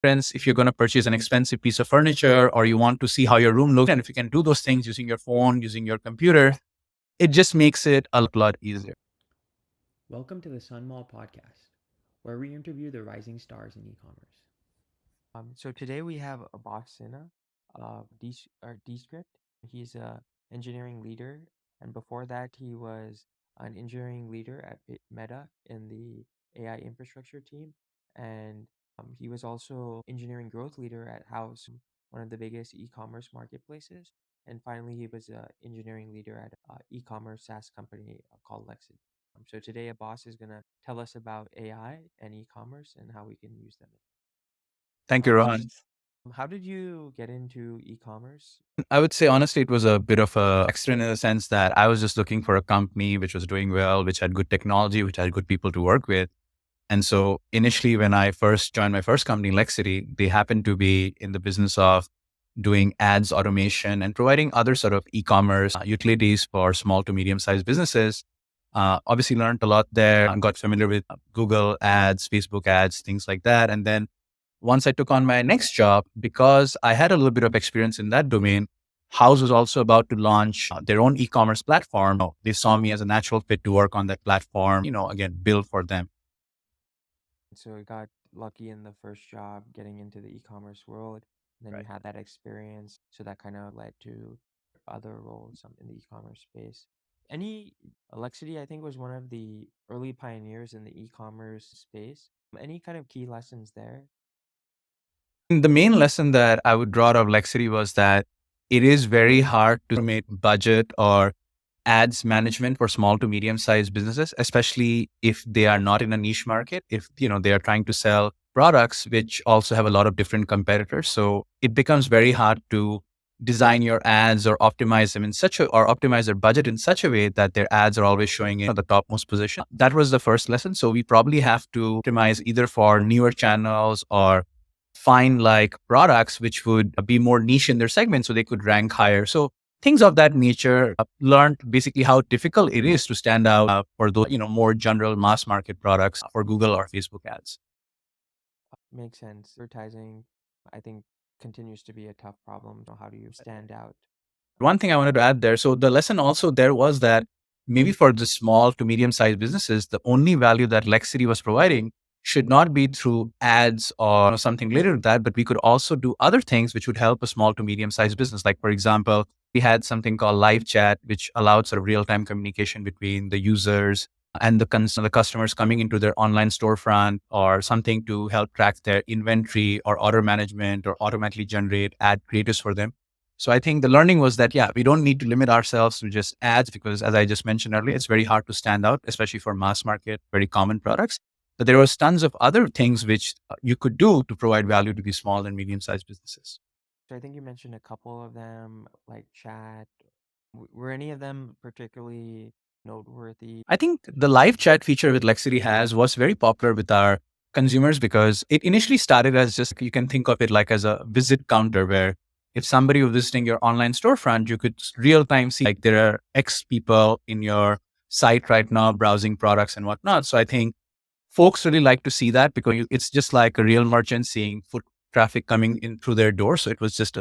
Friends, if you're going to purchase an expensive piece of furniture or you want to see how your room looks, and if you can do those things using your phone, using your computer, it just makes it a lot easier. Welcome to the Sun Mall podcast, where we interview the rising stars in e-commerce. So today we have Abhas Sinha, Descript. He's a engineering leader, and before that he was an engineering leader at Meta in the AI infrastructure team, and he was also engineering growth leader at Houzz, one of the biggest e-commerce marketplaces. And finally, he was an engineering leader at e-commerce SaaS company called Lexity. So today, Abhas is going to tell us about AI and e-commerce and how we can use them. Thank you, Um, Rohan. how did you get into e-commerce? I would say honestly, it was a bit of a accident in the sense that I was just looking for a company which was doing well, which had good technology, which had good people to work with. And so initially, when I first joined my first company, Lexity, they happened to be in the business of doing ads automation and providing other sort of e-commerce utilities for small to medium-sized businesses. Obviously, learned a lot there. Got familiar with Google ads, Facebook ads, things like that. And then once I took on my next job, because I had a little bit of experience in that domain, Houzz was also about to launch their own e-commerce platform. They saw me as a natural fit to work on that platform, again, build for them. So you got lucky in the first job getting into the e-commerce world. Then you Right. had that experience. So that kind of led to other roles in the e-commerce space. Any Lexity, I think, was one of the early pioneers in the e-commerce space. Any kind of key lessons there? The main lesson that I would draw out of Lexity was that it is very hard to make budget or ads management for small to medium sized businesses, especially if they are not in a niche market, if they are trying to sell products which also have a lot of different competitors. So it becomes very hard to design your ads or optimize them in such a or optimize their budget in such a way that their ads are always showing in the topmost position. That was the first lesson. So we probably have to optimize either for newer channels or find like products which would be more niche in their segment so they could rank higher. So things of that nature. Learned basically how difficult it is to stand out for those more general mass market products for Google or Facebook ads. Makes sense. Advertising, I think, continues to be a tough problem. So how do you stand out? One thing I wanted to add there. So the lesson also there was that maybe for the small to medium sized businesses, the only value that Lexity was providing should not be through ads or something related to that, but we could also do other things which would help a small to medium sized business. Like, for example, we had something called live chat, which allowed sort of real time communication between the users and the customers coming into their online storefront, or something to help track their inventory or order management or automatically generate ad creatives for them. So I think the learning was that, yeah, we don't need to limit ourselves to just ads because, as I just mentioned earlier, it's very hard to stand out, especially for mass market, very common products. But there was tons of other things which you could do to provide value to these small and medium sized businesses. So I think you mentioned a couple of them, like chat. Were any of them particularly noteworthy? I think the live chat feature with Lexity has was very popular with our consumers because it initially started as just, you can think of it like as a visit counter where if somebody was visiting your online storefront, you could real time see like there are X people in your site right now browsing products and whatnot. So I think folks really like to see that because it's just like a real merchant seeing foot traffic coming in through their door. So it was just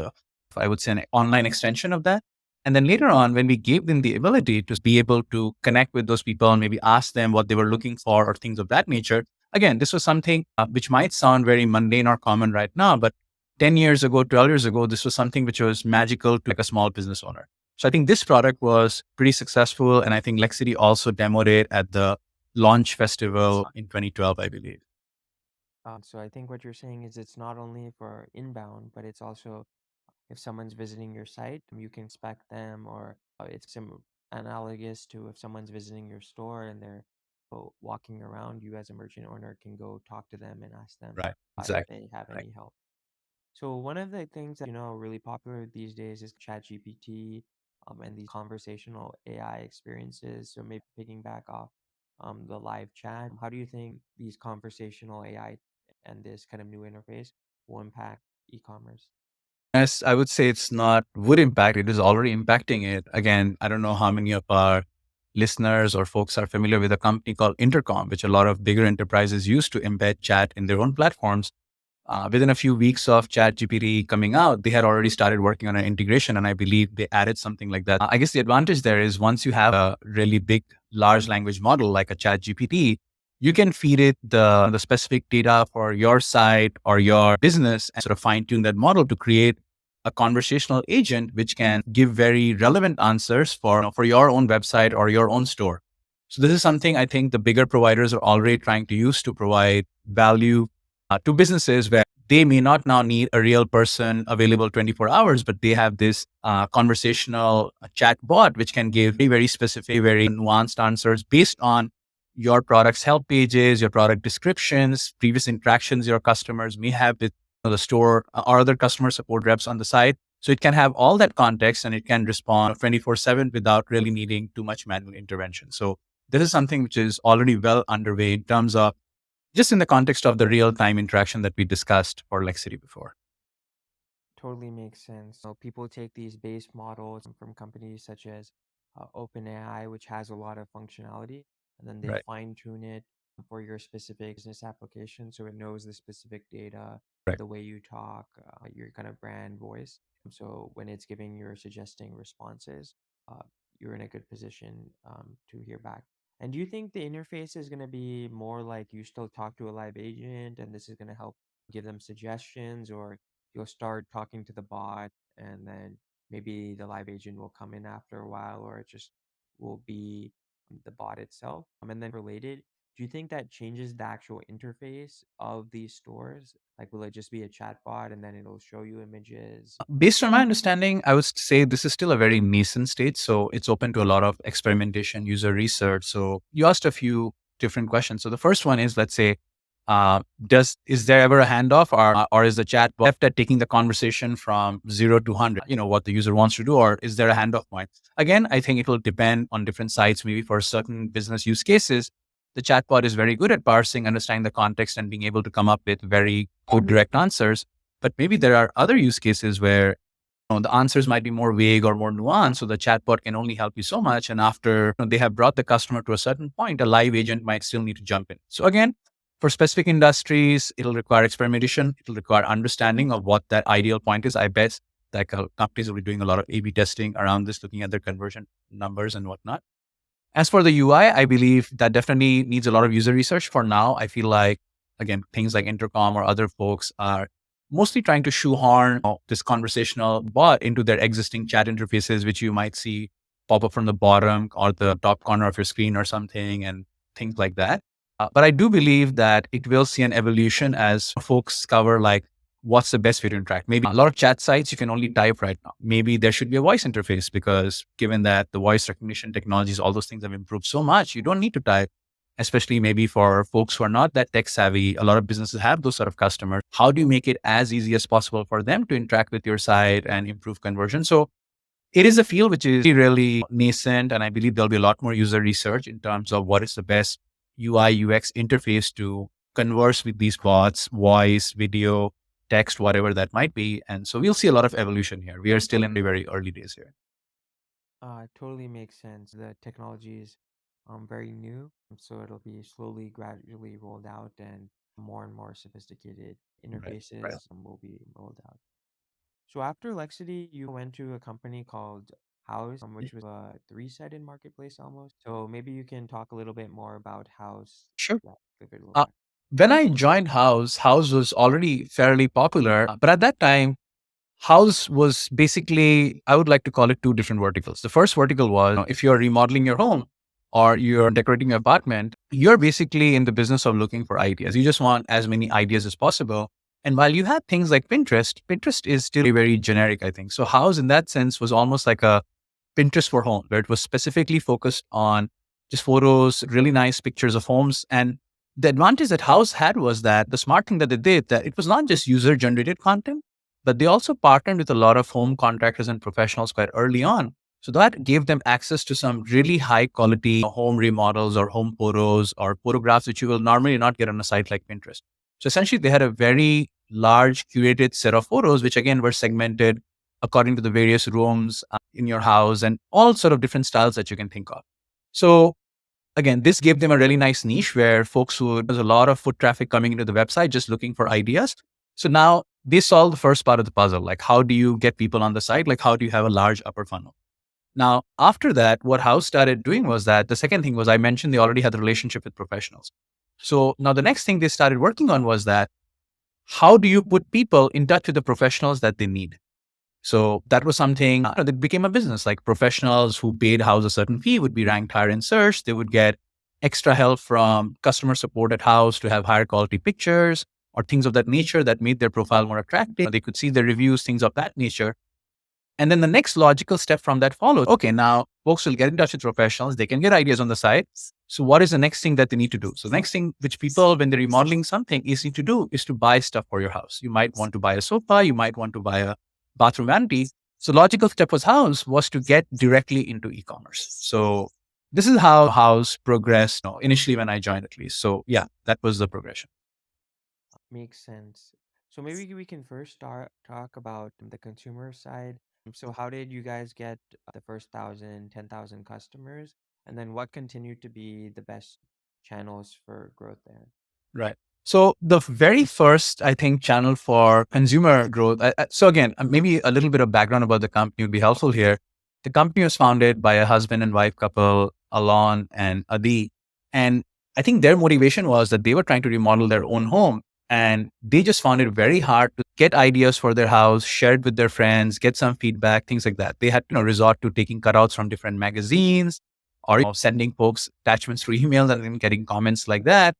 I would say, an online extension of that. And then later on, when we gave them the ability to be able to connect with those people and maybe ask them what they were looking for or things of that nature, again, this was something which might sound very mundane or common right now, but 10 years ago, 12 years ago, this was something which was magical to like a small business owner. So I think this product was pretty successful. And I think Lexity also demoed it at the launch festival in 2012, I believe. So I think what you're saying is it's not only for inbound, but it's also if someone's visiting your site, you can spec them, or it's analogous to if someone's visiting your store and they're walking around, you as a merchant owner can go talk to them and ask them Right. if Exactly. they have Right. any help. So one of the things that really popular these days is ChatGPT, and these conversational AI experiences. So maybe picking back off the live chat, how do you think these conversational AI and this kind of new interface will impact e-commerce? Yes, I would say it's not would impact, it is already impacting it. Again, I don't know how many of our listeners or folks are familiar with a company called Intercom, which a lot of bigger enterprises use to embed chat in their own platforms. Within a few weeks of ChatGPT coming out, they had already started working on an integration, and I believe they added something like that. I guess the advantage there is once you have a really big, large language model like a ChatGPT, you can feed it the specific data for your site or your business and sort of fine tune that model to create a conversational agent which can give very relevant answers for your own website or your own store. So this is something I think the bigger providers are already trying to use to provide value to businesses where they may not now need a real person available 24 hours, but they have this conversational chat bot which can give very specific, very nuanced answers based on your product's help pages, your product descriptions, previous interactions your customers may have with the store or other customer support reps on the side. So it can have all that context and it can respond 24/7 without really needing too much manual intervention. So this is something which is already well underway in terms of just in the context of the real-time interaction that we discussed for Lexity before. Totally makes sense. People take these base models from companies such as OpenAI, which has a lot of functionality, and then they Right. fine tune it for your specific business application so it knows the specific data, Right. the way you talk, your kind of brand voice. So when it's giving your suggesting responses, uh, you're in a good position to hear back. And do you think the interface is going to be more like you still talk to a live agent and this is going to help give them suggestions, or you'll start talking to the bot and then maybe the live agent will come in after a while, or it just will be the bot itself? And then related, do you think that changes the actual interface of these stores? Like, will it just be a chat bot and then it'll show you images? Based on my understanding, I would say this is still a very nascent stage. So it's open to a lot of experimentation, user research. So you asked a few different questions. So the first one is, let's say, is there ever a handoff, or is the chat left at taking the conversation from 0 to 100, what the user wants to do, or is there a handoff point? Again, I think it will depend on different sites. Maybe for certain business use cases, the chatbot is very good at parsing, understanding the context and being able to come up with very good direct answers. But maybe there are other use cases where the answers might be more vague or more nuanced. So the chatbot can only help you so much. And after they have brought the customer to a certain point, a live agent might still need to jump in. So again, for specific industries, it'll require experimentation. It'll require understanding of what that ideal point is. I bet that companies will be doing a lot of A/B testing around this, looking at their conversion numbers and whatnot. As for the UI, I believe that definitely needs a lot of user research. For now, I feel like, again, things like Intercom or other folks are mostly trying to shoehorn this conversational bot into their existing chat interfaces, which you might see pop up from the bottom or the top corner of your screen or something, and things like that. But I do believe that it will see an evolution as folks cover like what's the best way to interact. Maybe a lot of chat sites you can only type right now. Maybe there should be a voice interface, because given that the voice recognition technologies, all those things have improved so much, you don't need to type, especially maybe for folks who are not that tech savvy. A lot of businesses have those sort of customers. How do you make it as easy as possible for them to interact with your site and improve conversion? So it is a field which is really nascent, and I believe there'll be a lot more user research in terms of what is the best UI UX interface to converse with these bots, voice, video, text, whatever that might be. And so we'll see a lot of evolution here. We are still in the very early days here. Totally makes sense. The technology is very new, so it'll be slowly, gradually rolled out, and more sophisticated Right. Right. interfaces will be rolled out. So after Lexity, you went to a company called Houzz, which was a three-sided marketplace almost. So maybe you can talk a little bit more about Houzz. Sure. Yeah, give it a little Uh, back. when I joined House was already fairly popular, but at that time, House was basically, I would like to call it two different verticals. The first vertical was, if you're remodeling your home or you're decorating your apartment, you're basically in the business of looking for ideas. You just want as many ideas as possible. And while you had things like Pinterest is still very generic, I think. So House in that sense was almost like a Pinterest for home, where it was specifically focused on just photos, really nice pictures of homes. And the advantage that House had was that the smart thing that they did, that it was not just user generated content, but they also partnered with a lot of home contractors and professionals quite early on. So that gave them access to some really high quality home remodels or home photos or photographs, which you will normally not get on a site like Pinterest. So essentially, they had a very large curated set of photos, which again were segmented according to the various rooms in your house and all sort of different styles that you can think of. So again, this gave them a really nice niche where there's a lot of foot traffic coming into the website just looking for ideas. So now they solve the first part of the puzzle. Like, how do you get people on the site? Like, how do you have a large upper funnel? Now, after that, what Houzz started doing was that the second thing was I mentioned they already had the relationship with professionals. So now the next thing they started working on was that how do you put people in touch with the professionals that they need? So that was something that became a business. Like professionals who paid Houzz a certain fee would be ranked higher in search. They would get extra help from customer support at Houzz to have higher quality pictures or things of that nature that made their profile more attractive. They could see the reviews, things of that nature. And then the next logical step from that follows. Okay, now folks will get in touch with professionals. They can get ideas on the site. So what is the next thing that they need to do? So the next thing which people, when they're remodeling something, is need to do is to buy stuff for your house. You might want to buy a sofa. You might want to buy a bathroom vanity. So logical step was Houzz was to get directly into e-commerce. So this is how Houzz progressed initially when I joined at least. So yeah, that was the progression. Makes sense. So maybe we can first start talk about the consumer side. So how did you guys get the first 1,000, 10,000 customers? And then what continued to be the best channels for growth there? Right. So the very first, I think, channel for consumer growth. So again, maybe a little bit of background about the company would be helpful here. The company was founded by a husband and wife couple, Alon and Adi. And I think their motivation was that they were trying to remodel their own home. And they just found it very hard to get ideas for their house, share it with their friends, get some feedback, things like that. They had to resort to taking cutouts from different magazines or sending folks attachments through emails and then getting comments like that.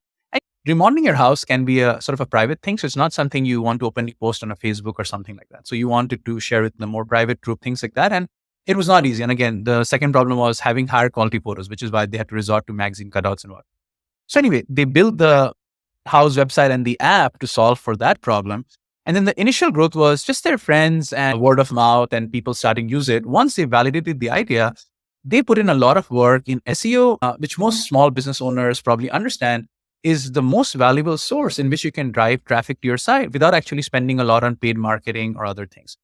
Remodeling your house can be a sort of a private thing. So it's not something you want to openly post on a Facebook or something like that. So you wanted to share with the more private group, things like that. And it was not easy. And again, the second problem was having higher quality photos, which is why they had to resort to magazine cutouts and what. So anyway, they built the Houzz website and the app to solve for that problem. And then the initial growth was just their friends and word of mouth and people starting to use it. Once they validated the idea, they put in a lot of work in SEO, which most small business owners probably understand is the most valuable source in which you can drive traffic to your site without actually spending a lot on paid marketing or other things.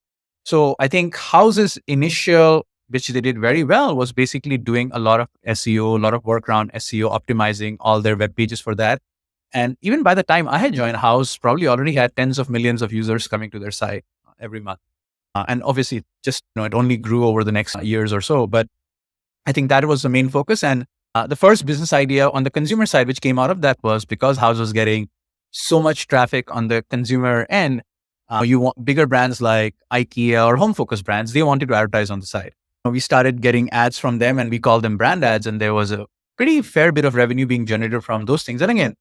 So I think Houzz's initial, which they did very well, was basically doing a lot of SEO, a lot of work around SEO, optimizing all their web pages for that. And even by the time I had joined, Houzz probably already had tens of millions of users coming to their site every month. And obviously, just it only grew over the next years or so. But I think that was the main focus. And the first business idea on the consumer side, which came out of that, was because Houzz was getting so much traffic on the consumer end. You want bigger brands like IKEA or home focused brands, they wanted to advertise on the site. We started getting ads from them and we called them brand ads. And there was a pretty fair bit of revenue being generated from those things. And again,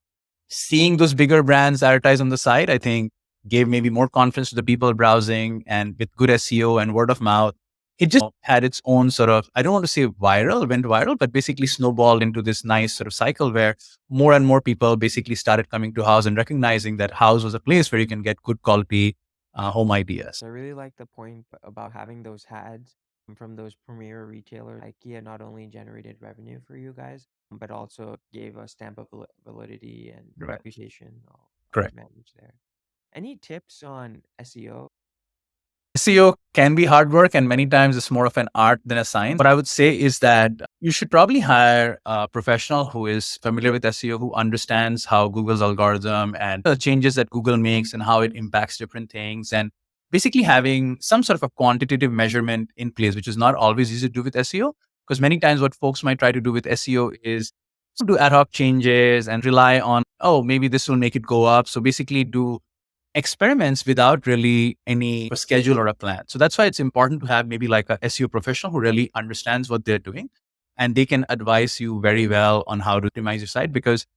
seeing those bigger brands advertise on the site, I think gave maybe more confidence to the people browsing, and with good SEO and word of mouth, it just had its own sort of, I don't want to say went viral, but basically snowballed into this nice sort of cycle where more and more people basically started coming to Houzz and recognizing that Houzz was a place where you can get good quality home ideas. So I really like the point about having those ads from those premier retailers. IKEA not only generated revenue for you guys, but also gave a stamp of validity and Right. reputation Correct. advantage there. Any tips on SEO? SEO can be hard work and many times it's more of an art than a science. What I would say is that you should probably hire a professional who is familiar with SEO, who understands how Google's algorithm and the changes that Google makes and how it impacts different things. And basically having some sort of a quantitative measurement in place, which is not always easy to do with SEO. Because many times what folks might try to do with SEO is do ad hoc changes and rely on, oh, maybe this will make it go up. So basically do experiments without really any schedule or a plan. So that's why it's important to have maybe like a SEO professional who really understands what they're doing and they can advise you very well on how to optimize your site, because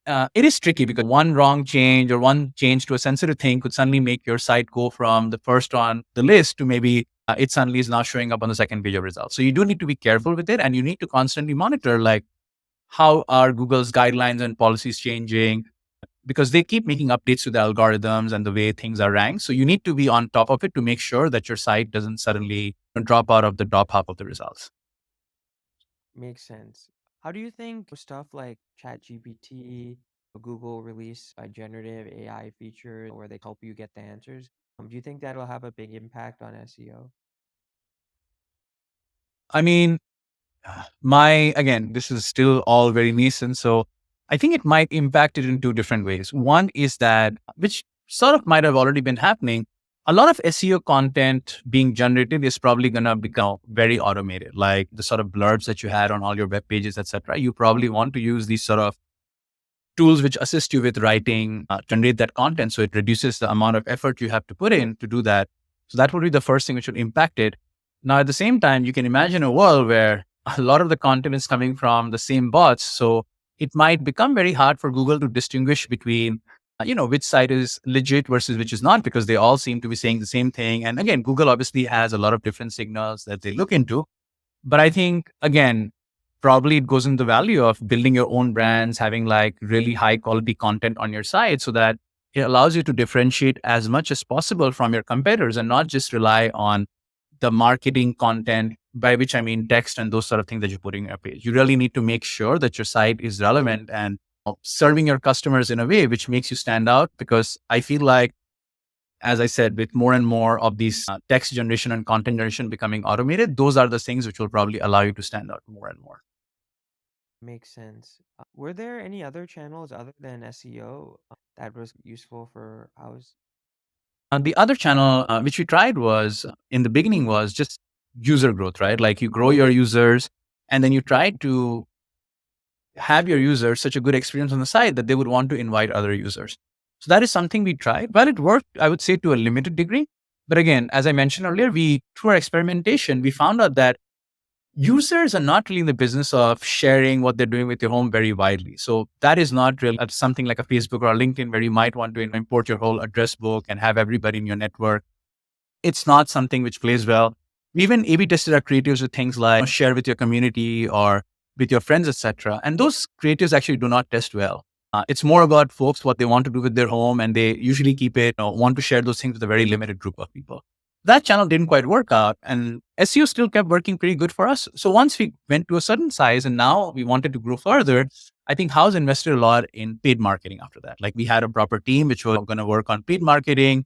it is tricky because one wrong change or one change to a sensitive thing could suddenly make your site go from the first on the list to maybe it suddenly is now showing up on the second page of results. So you do need to be careful with it and you need to constantly monitor like how are Google's guidelines and policies changing, because they keep making updates to the algorithms and the way things are ranked. So you need to be on top of it to make sure that your site doesn't suddenly drop out of the top half of the results. Makes sense. How do you think stuff like ChatGPT, Google release a generative AI feature where they help you get the answers? Do you think that'll have a big impact on SEO? I mean, again, this is still all very nascent. So I think it might impact it in two different ways. One is that, which sort of might have already been happening. A lot of SEO content being generated is probably going to become very automated, like the sort of blurbs that you had on all your web pages, etc. You probably want to use these sort of tools which assist you with writing, generate that content. So it reduces the amount of effort you have to put in to do that. So that would be the first thing which would impact it. Now, at the same time, you can imagine a world where a lot of the content is coming from the same bots. So it might become very hard for Google to distinguish between, which site is legit versus which is not, because they all seem to be saying the same thing. And again, Google obviously has a lot of different signals that they look into. But I think, again, probably it goes in the value of building your own brands, having like really high quality content on your site so that it allows you to differentiate as much as possible from your competitors and not just rely on the marketing content, by which I mean text and those sort of things that you're putting on your page. You really need to make sure that your site is relevant and serving your customers in a way which makes you stand out. Because I feel like, as I said, with more and more of these text generation and content generation becoming automated, those are the things which will probably allow you to stand out more and more. Makes sense. Were there any other channels other than SEO that was useful for Houzz? The other channel which we tried was in the beginning was just user growth, right? Like you grow your users and then you try to have your users such a good experience on the site that they would want to invite other users. So that is something we tried. Well, it worked, I would say, to a limited degree. But again, as I mentioned earlier, through our experimentation, we found out that users are not really in the business of sharing what they're doing with your home very widely. So that is not really something like a Facebook or a LinkedIn where you might want to import your whole address book and have everybody in your network. It's not something which plays well. We even A/B tested our creatives with things like share with your community or with your friends, etc. And those creatives actually do not test well. It's more about folks what they want to do with their home, and they usually keep it want to share those things with a very limited group of people. That channel didn't quite work out, and SEO still kept working pretty good for us. So once we went to a certain size, and now we wanted to grow further, I think Houzz invested a lot in paid marketing after that. Like we had a proper team which was going to work on paid marketing,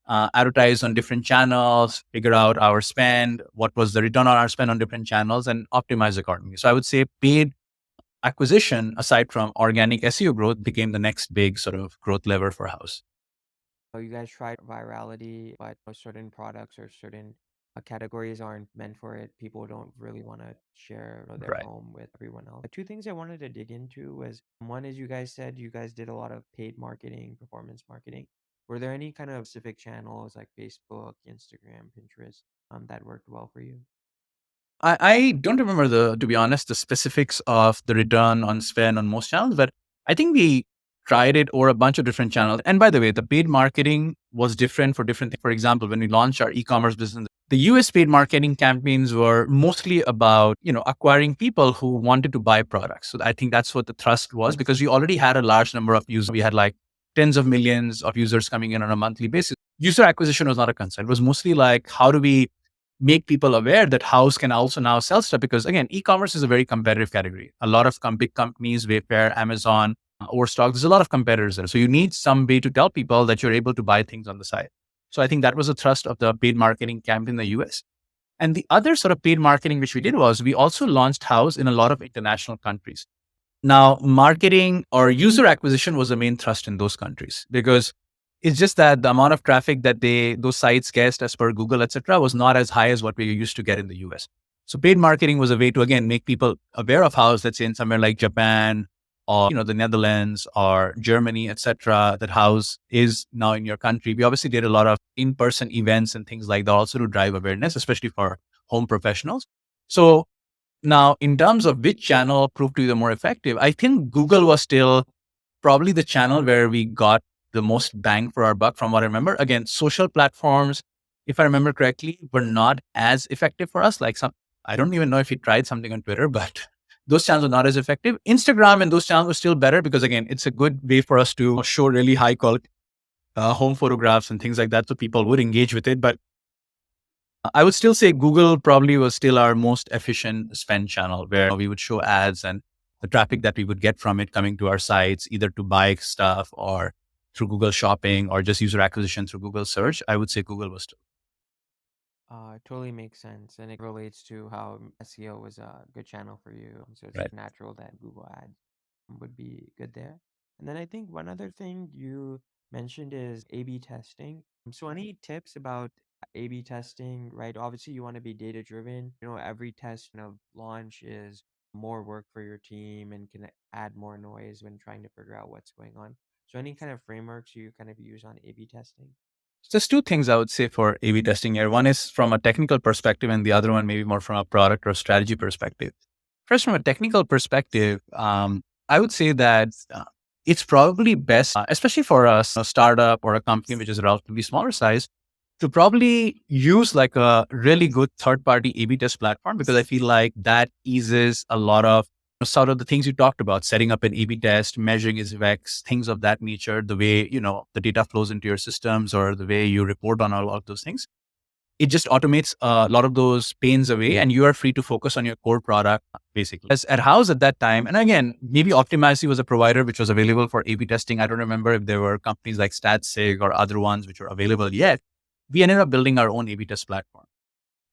advertise on different channels, figure out our spend, what was the return on our spend on different channels, and optimize accordingly. So I would say paid acquisition, aside from organic SEO growth, became the next big sort of growth lever for Houzz. So you guys tried virality, but certain products or certain categories aren't meant for it. People don't really want to share their Right. home with everyone else. Two things I wanted to dig into was one is you guys said you guys did a lot of paid marketing, performance marketing. Were there any kind of specific channels like Facebook, Instagram, Pinterest that worked well for you? I don't remember to be honest, the specifics of the return on spend on most channels, but I think we tried it over a bunch of different channels. And by the way, the paid marketing was different for different things. For example, when we launched our e-commerce business, the US paid marketing campaigns were mostly about, acquiring people who wanted to buy products. So I think that's what the thrust was, because we already had a large number of users. We had like tens of millions of users coming in on a monthly basis. User acquisition was not a concern. It was mostly like, how do we make people aware that Houzz can also now sell stuff? Because again, e-commerce is a very competitive category. A lot of big companies, Wayfair, Amazon, Overstock, there's a lot of competitors there. So you need some way to tell people that you're able to buy things on the site. So I think that was the thrust of the paid marketing camp in the US. And the other sort of paid marketing which we did was we also launched Houzz in a lot of international countries. Now, marketing or user acquisition was the main thrust in those countries, because it's just that the amount of traffic that those sites get as per Google, etc., was not as high as what we used to get in the US. So paid marketing was a way to again make people aware of Houzz, let's say in somewhere like Japan or the Netherlands or Germany, etc., that Houzz is now in your country. We obviously did a lot of in-person events and things like that also to drive awareness, especially for home professionals. So now, in terms of which channel proved to be the more effective, I think Google was still probably the channel where we got the most bang for our buck from what I remember. Again, social platforms, if I remember correctly, were not as effective for us. I don't even know if we tried something on Twitter, but those channels are not as effective. Instagram and those channels were still better because, again, it's a good way for us to show really high quality home photographs and things like that. So people would engage with it. But I would still say Google probably was still our most efficient spend channel, where we would show ads and the traffic that we would get from it coming to our sites, either to buy stuff or through Google Shopping or just user acquisition through Google search. I would say Google was still It totally makes sense, and it relates to how SEO was a good channel for you. So it's right. natural that Google Ads would be good there. And then I think one other thing you mentioned is A/B testing. So any tips about A/B testing, right? Obviously, you want to be data driven. Every test of launch is more work for your team and can add more noise when trying to figure out what's going on. So any kind of frameworks you kind of use on A/B testing? There's two things I would say for A/B testing here. One is from a technical perspective, and the other one maybe more from a product or strategy perspective. First, from a technical perspective, I would say that it's probably best, especially for a startup or a company which is a relatively smaller size, to probably use like a really good third-party A/B test platform, because I feel like that eases a lot of sort of the things you talked about, setting up an A/B test, measuring its effects, things of that nature, the way the data flows into your systems or the way you report on all of those things. It just automates a lot of those pains away, and you are free to focus on your core product, basically. As at Houzz at that time, and again, maybe Optimizely was a provider which was available for A/B testing. I don't remember if there were companies like StatSig or other ones which were available yet. We ended up building our own A/B test platform.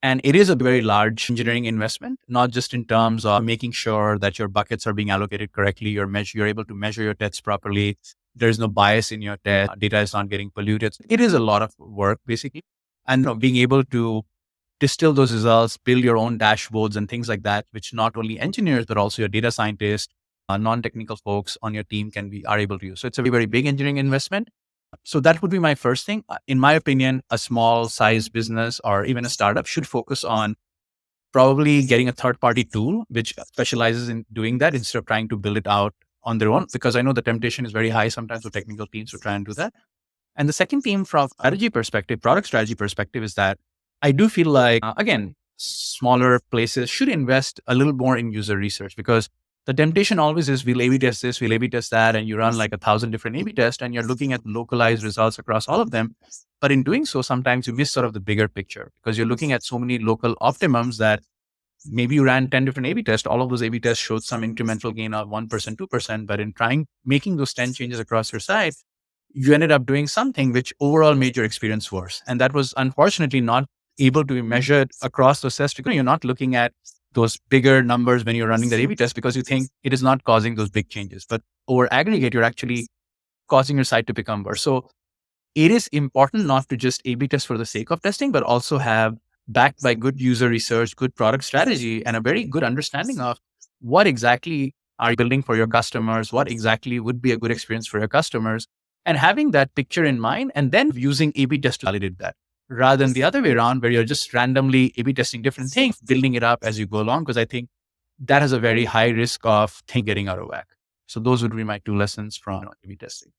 And it is a very large engineering investment, not just in terms of making sure that your buckets are being allocated correctly, you're able to measure your tests properly, there's no bias in your test, data is not getting polluted. It is a lot of work, basically. And being able to distill those results, build your own dashboards and things like that, which not only engineers, but also your data scientists, non-technical folks on your team are able to use. So it's a very, very big engineering investment. So that would be my first thing. In my opinion, a small size business or even a startup should focus on probably getting a third party tool which specializes in doing that instead of trying to build it out on their own, because I know the temptation is very high sometimes for technical teams to try and do that. And the second theme from strategy perspective, product strategy perspective, is that I do feel like, again, smaller places should invest a little more in user research, because the temptation always is we'll A/B test this, we'll A/B test that, and you run like 1,000 different A/B tests and you're looking at localized results across all of them. But in doing so, sometimes you miss sort of the bigger picture because you're looking at so many local optimums that maybe you ran 10 different A/B tests. All of those A/B tests showed some incremental gain of 1%, 2%. But in making those 10 changes across your site, you ended up doing something which overall made your experience worse. And that was unfortunately not able to be measured across those tests, because you're not looking at those bigger numbers when you're running that A/B test because you think it is not causing those big changes. But over aggregate, you're actually causing your site to become worse. So it is important not to just A/B test for the sake of testing, but also have backed by good user research, good product strategy, and a very good understanding of what exactly are you building for your customers, what exactly would be a good experience for your customers, and having that picture in mind, and then using A/B test to validate that, rather than the other way around where you're just randomly A/B testing different things, building it up as you go along, because I think that has a very high risk of things getting out of whack. So those would be my two lessons from A/B testing.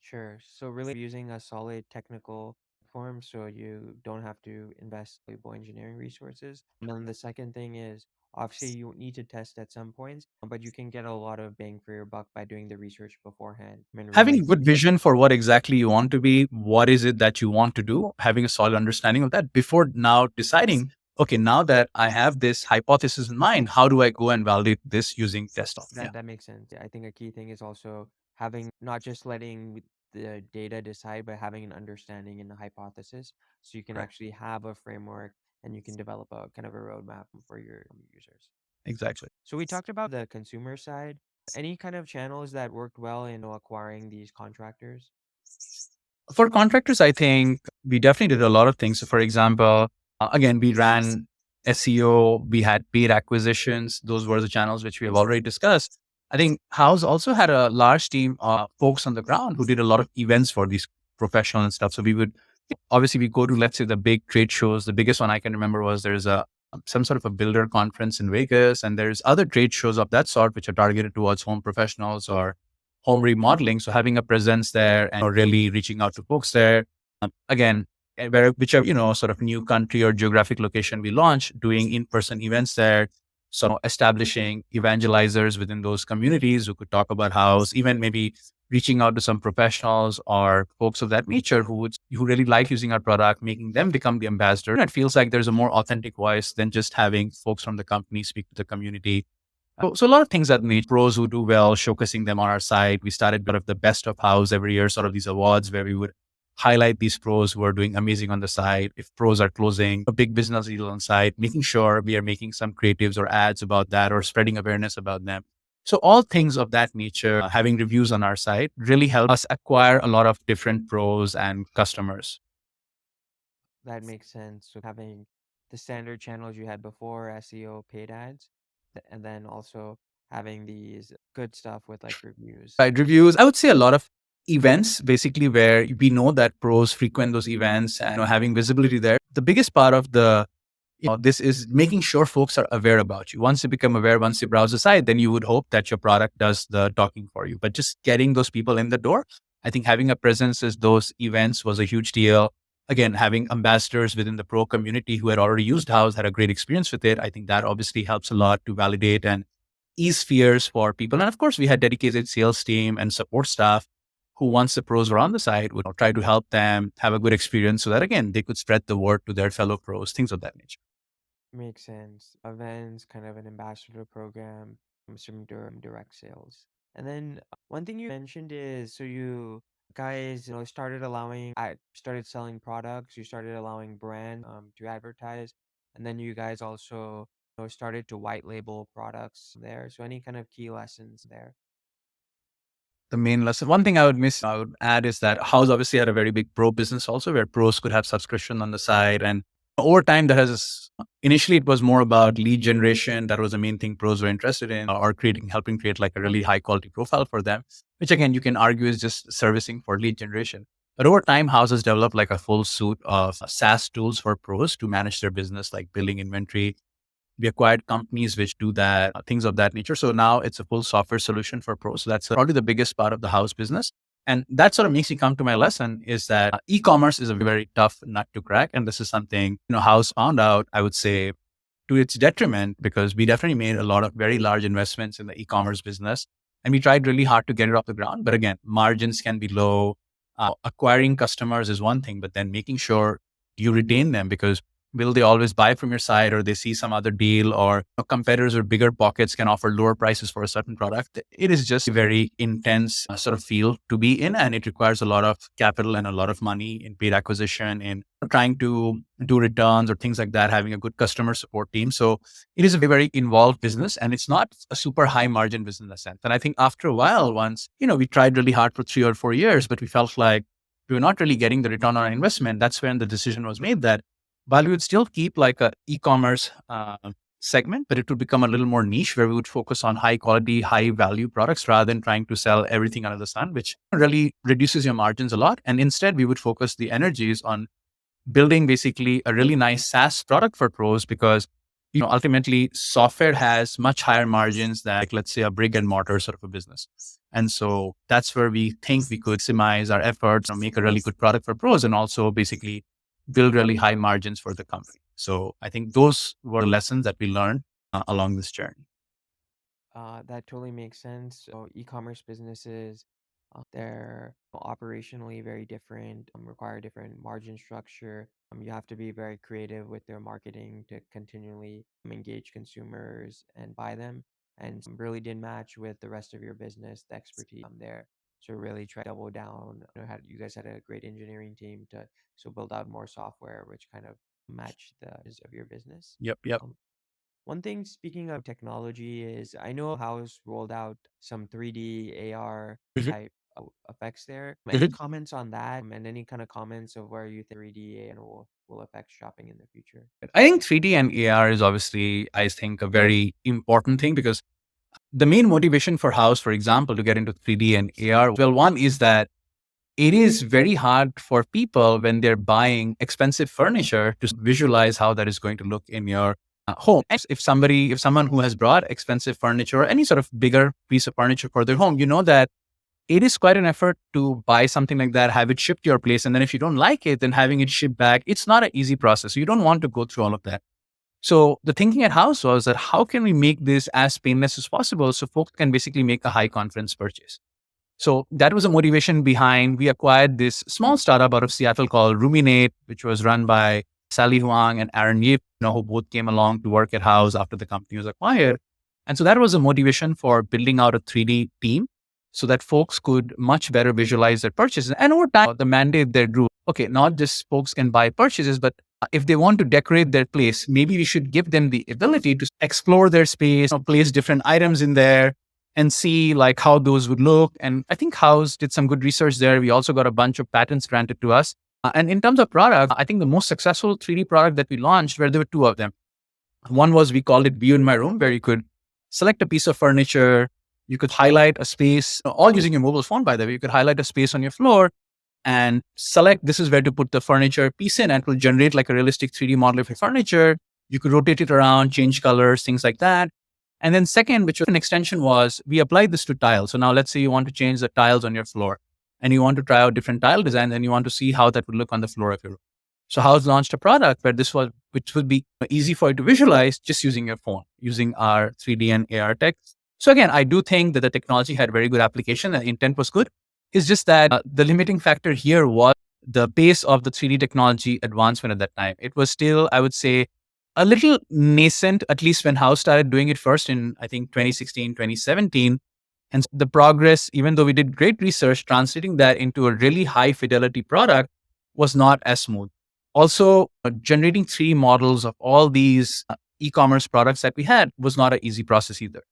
Sure. So really using a solid technical form so you don't have to invest valuable engineering resources. And then the second thing is obviously you need to test at some points, but you can get a lot of bang for your buck by doing the research beforehand. I mean, Having really, a good vision for what exactly you want to be, what is it that you want to do, having a solid understanding of that before now deciding, okay, now that I have this hypothesis in mind, how do I go and validate this using test of? Yeah, that makes sense. I think a key thing is also having not just letting the data decide, but having an understanding and a hypothesis so you can correct. actually have a framework and you can develop a kind of a roadmap for your users. Exactly. So we talked about the consumer side. Any kind of channels that worked well in acquiring these contractors? For contractors, I think we definitely did a lot of things. So, for example, again, we ran SEO, we had paid acquisitions. Those were the channels which we have already discussed. I think Houzz also had a large team of folks on the ground who did a lot of events for these professionals and stuff. So we would obviously we go to, let's say, the big trade shows. The biggest one I can remember was there's some sort of a builder conference in Vegas, and there's other trade shows of that sort which are targeted towards home professionals or home remodeling. So having a presence there and really reaching out to folks there. Again, whichever sort of new country or geographic location we launch, doing in-person events there. So establishing evangelizers within those communities who could talk about Houzz, even maybe reaching out to some professionals or folks of that nature who really like using our product, making them become the ambassador. And it feels like there's a more authentic voice than just having folks from the company speak to the community. So a lot of things that need pros who do well, showcasing them on our site. We started one of the best of Houzz every year, sort of these awards where we would highlight these pros who are doing amazing on the site. If pros are closing a big business deal on site, making sure we are making some creatives or ads about that or spreading awareness about them. So all things of that nature, having reviews on our site really help us acquire a lot of different pros and customers. That makes sense. So having the standard channels you had before, SEO, paid ads, and then also having these good stuff with like reviews. Right, reviews. I would say a lot of events, basically, where we know that pros frequent those events and having visibility there. The biggest part of this is making sure folks are aware about you. Once you become aware, once you browse the site, then you would hope that your product does the talking for you. But just getting those people in the door, I think having a presence at those events was a huge deal. Again, having ambassadors within the pro community who had already used Houzz, had a great experience with it. I think that obviously helps a lot to validate and ease fears for people. And of course, we had dedicated sales team and support staff who, once the pros were on the site, would try to help them have a good experience so that, again, they could spread the word to their fellow pros, things of that nature. Makes sense. Events, kind of an ambassador program, some direct sales. And then one thing you mentioned is so you guys, started started selling products, you started allowing brand to advertise, and then you guys also started to white label products there. So any kind of key lessons there? The main lesson. One thing I would add is that Houzz obviously had a very big pro business also, where pros could have subscription on the side. And over time, initially it was more about lead generation. That was the main thing pros were interested in, or helping create like a really high quality profile for them, which again, you can argue is just servicing for lead generation. But over time, Houzz has developed like a full suite of SaaS tools for pros to manage their business, like billing, inventory. We acquired companies which do that, things of that nature. So now it's a full software solution for pros. So that's probably the biggest part of the Houzz business. And that sort of makes me come to my lesson is that e-commerce is a very tough nut to crack. And this is something, Houzz found out, I would say, to its detriment, because we definitely made a lot of very large investments in the e-commerce business. And we tried really hard to get it off the ground. But again, margins can be low. Acquiring customers is one thing, but then making sure you retain them, because will they always buy from your site, or they see some other deal, or competitors with bigger pockets can offer lower prices for a certain product? It is just a very intense sort of field to be in. And it requires a lot of capital and a lot of money in paid acquisition, in trying to do returns or things like that, having a good customer support team. So it is a very involved business, and it's not a super high margin business in a sense. And I think after a while, once, we tried really hard for 3 or 4 years, but we felt like we were not really getting the return on our investment. That's when the decision was made that while we would still keep like a e-commerce segment, but it would become a little more niche, where we would focus on high quality, high value products rather than trying to sell everything under the sun, which really reduces your margins a lot. And instead, we would focus the energies on building basically a really nice SaaS product for pros, because ultimately software has much higher margins than, like, let's say, a brick and mortar sort of a business. And so that's where we think we could maximize our efforts and make a really good product for pros, and also basically build really high margins for the company. So I think those were lessons that we learned along this journey. That totally makes sense. So e-commerce businesses, they're operationally very different, require different margin structure. You have to be very creative with their marketing to continually engage consumers and buy them. And really didn't match with the rest of your business, the expertise there. So really try to double down. You guys had a great engineering team to build out more software, which kind of match the of your business. Yep. Um, One thing, speaking of technology, is I know Houzz rolled out some 3D AR Mhm. type effects there. Any Mhm. comments on that, and any kind of comments of where you think 3D and will affect shopping in the future? I think 3D and AR is obviously, I think, a very important thing, because the main motivation for Houzz, for example, to get into 3D and AR, well, one is that it is very hard for people when they're buying expensive furniture to visualize how that is going to look in your home. And if someone who has brought expensive furniture or any sort of bigger piece of furniture for their home, you know that it is quite an effort to buy something like that, have it shipped to your place. And then if you don't like it, then having it shipped back, it's not an easy process. You don't want to go through all of that. So the thinking at Houzz was that how can we make this as painless as possible so folks can basically make a high confidence purchase? So that was a motivation behind. We acquired this small startup out of Seattle called Ruminate, which was run by Sally Huang and Aaron Yip, who both came along to work at Houzz after the company was acquired. And so that was a motivation for building out a 3D team so that folks could much better visualize their purchases. And over time, the mandate there grew. Okay, not just folks can buy purchases, but if they want to decorate their place, maybe we should give them the ability to explore their space, place different items in there, and see like how those would look. And I think Houzz did some good research there. We also got a bunch of patents granted to us. And in terms of product, I think the most successful 3D product that we launched, where there were two of them. One was, we called it View in My Room, where you could select a piece of furniture, you could highlight a space, all using your mobile phone, by the way. You could highlight a space on your floor and select this is where to put the furniture piece in, and it will generate like a realistic 3D model of your furniture. You could rotate it around, change colors, things like that. And then second, which was an extension, was we applied this to tiles. So now let's say you want to change the tiles on your floor and you want to try out different tile designs and you want to see how that would look on the floor of your room. So Houzz launched a product where which would be easy for you to visualize just using your phone, using our 3D and AR tech. So again, I do think that the technology had very good application and intent was good. It's just that the limiting factor here was the pace of the 3D technology advancement at that time. It was still, I would say, a little nascent, at least when Houzz started doing it first in, I think, 2016, 2017. And the progress, even though we did great research, translating that into a really high fidelity product was not as smooth. Also, generating 3D models of all these e-commerce products that we had was not an easy process either.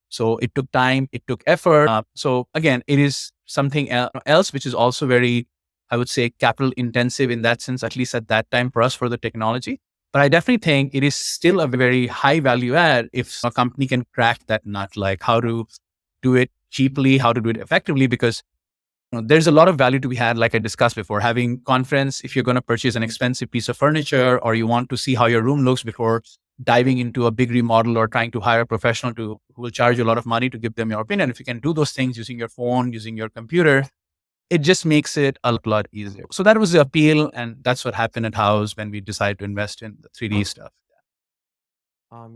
So it took time, it took effort. So again, it is something else, which is also very, I would say, capital intensive in that sense, at least at that time for us, for the technology. But I definitely think it is still a very high value add if a company can crack that nut, like how to do it cheaply, how to do it effectively, because there's a lot of value to be had, like I discussed before, having confidence if you're going to purchase an expensive piece of furniture or you want to see how your room looks before diving into a big remodel or trying to hire a professional who will charge you a lot of money to give them your opinion. If you can do those things using your phone, using your computer, it just makes it a lot easier. So that was the appeal. And that's what happened at Houzz when we decided to invest in the 3D stuff.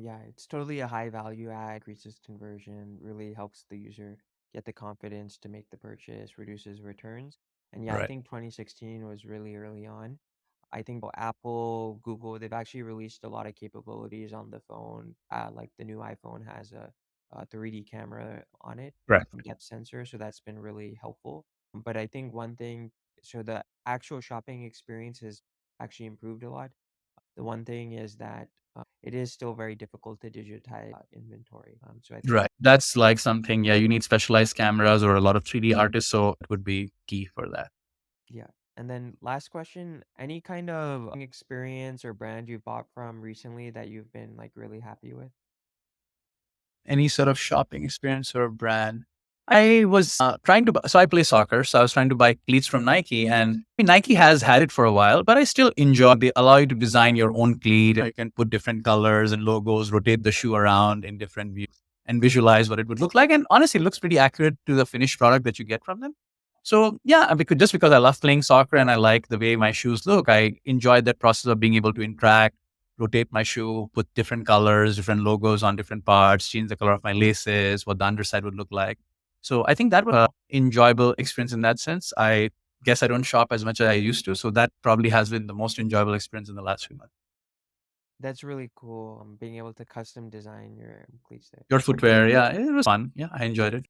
Yeah, it's totally a high value add, increases conversion, really helps the user get the confidence to make the purchase, reduces returns. And yeah, I Right. think 2016 was really early on. I think Apple, Google, they've actually released a lot of capabilities on the phone. Like the new iPhone has a 3D camera on it, Right. depth sensor, so that's been really helpful. But I think one thing, so the actual shopping experience has actually improved a lot. The one thing is that it is still very difficult to digitize inventory. So I think, Right. That's like something, yeah, you need specialized cameras or a lot of 3D artists. So it would be key for that. yeah. And then last question, any kind of experience or brand you bought from recently that you've been like really happy with? Any sort of shopping experience or brand. I was trying to, so I play soccer. So I was trying to buy cleats from Nike, and I mean, Nike has had it for a while, but I still enjoy, they allow you to design your own cleat. You can put different colors and logos, rotate the shoe around in different views and visualize what it would look like. And honestly, it looks pretty accurate to the finished product that you get from them. So yeah, just because I love playing soccer and I like the way my shoes look, I enjoyed that process of being able to interact, rotate my shoe, put different colors, different logos on different parts, change the color of my laces, what the underside would look like. So I think that was an enjoyable experience in that sense. I guess I don't shop as much as I used to. So that probably has been the most enjoyable experience in the last few months. That's really cool. Being able to custom design your cleats there. Your footwear, yeah, it was fun. Yeah, I enjoyed it.